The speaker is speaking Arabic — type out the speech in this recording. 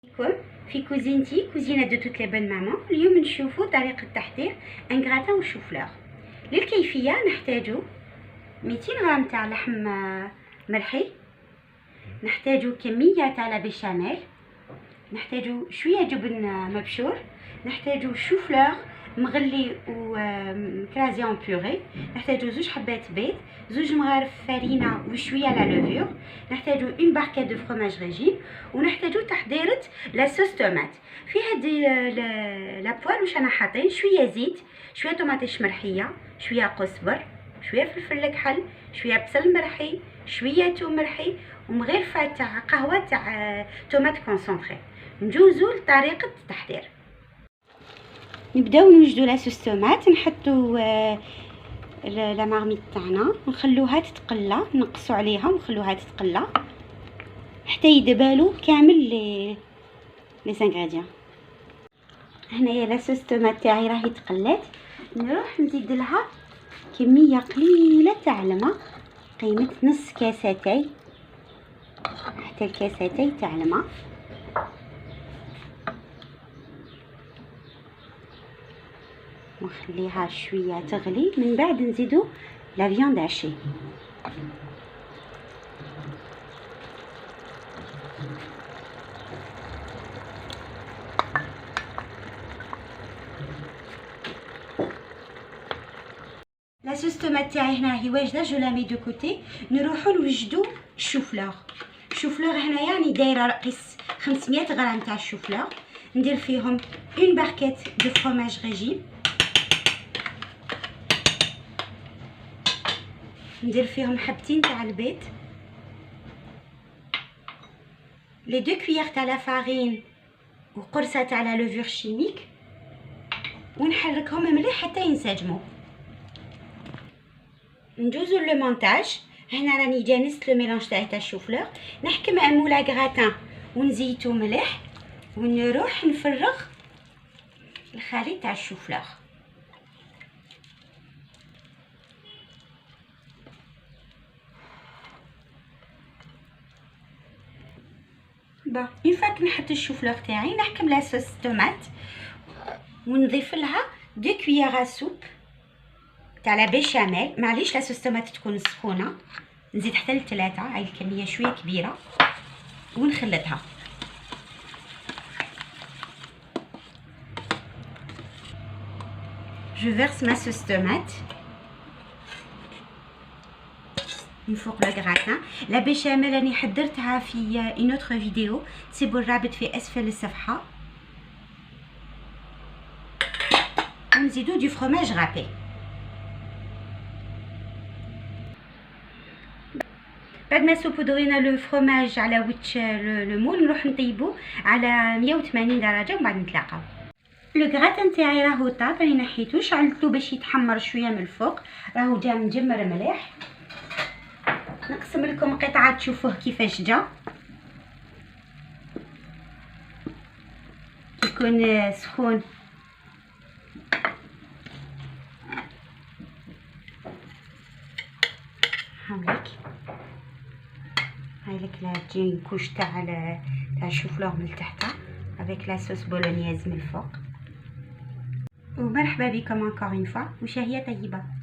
بكم في كوزينتي كوزينة دو توت لي بون ماما. اليوم نشوفوا طريقة تحضير ان غراتان او شوفلور. للكيفية نحتاجو 200 غرام تاع لحم مرحي، نحتاجو كمية تاع لا بيشاميل، نحتاجو شوية جبن مبشور، نحتاجو شوفلور مغلي وكرازي اون بيوري، نحتاجو 2 حبات بيض، 2 مغارف فرينه وشويه لا لوفور، نحتاجو اون باركات دو فرomاج ريجيم، ونحتاجو تحضيره لا صوص طوماط. في هذه لابوال واش انا حاطين شويه زيت، شويه طوماطيش مرحيه، شويه قزبر، شويه فلفل الكحل، شويه بصل مرحي، شويه توم مرحي، ومغرفه تاع قهوه تاع طوماط كونسونطري. نجوزو لطريقه التحضير. نبداو نوجدو لاصوص طوماط، نحطو لا مارميت تاعنا ونخلوها تتقلى، نقصوا عليها ونخلوها تتقلى حتى يدبالو كامل لي زانغريديون. هنايا لاصوص طوماط تاعي راهي تقلات، نروح نزيد لها كميه قليله تاع الماء، قيمه نص كاساتي حتى الكاساتي تاع الماء، ونخليها شويه تغلي. من بعد نزيدو لا فياند هاشي. لاصوص طوماط تاعي هنا هي واجده، جو لا مي دو كوتي. نروحو نوجدو الشوفلور. الشوفلور هنايا راني دايره قيس 500 غرام تاع الشوفلور، ندير فيهم اون باركيت دو فرomاج ريجيم، ندير فيهم حبتين تاع البيض، لي دو كويير تاع لا فارين وقرصه تاع لا لوفور شيميك، ونحركهم مليح حتى ينسجموا. ندوزو لو مونتاج. هنا راني جانست لو ميلونج تاع الشوفلور، نحكم مولا غراتان ونزيتو مليح، ونروح نفرغ الخليط تاع الشوفلور. با اون فاك نحط الشوفلور تاعي، نحكم لاصوص طوماط ونضيف لها 2 كويير سوب تاع لا بيشاميل. معليش لاصوص طوماط تكون سخونه، نزيد حتى ل3، هاي الكميه شويه كبيره، ونخلطها. جو فيرس ما صوص طوماط من فوق لو غراتان. لا بيشاميل راني حضرتها في اون اوتر فيديو، تسيبوا الرابط في اسفل الصفحه. ونزيدو دو فرomاج رابي. بعد ما سوبودرينا لو فرomاج على وجه لو مول، نروح نطيبو على 180 درجه ومن بعد نتلاقاو. لو غراتان تاعي راهو طاب، راني نحيتو، شعلتو باش يتحمر شويه من الفوق، راهو جا مجمر مليح. نقسم لكم قطعه تشوفوه كيفاش جا. يكون سخون هاوليك، هايلك لا تجي كوش تاع الشوفلور من تحت افيك لا صوص بولونياز من الفوق. ومرحبا بكم encore une fois، وشهية طيبة.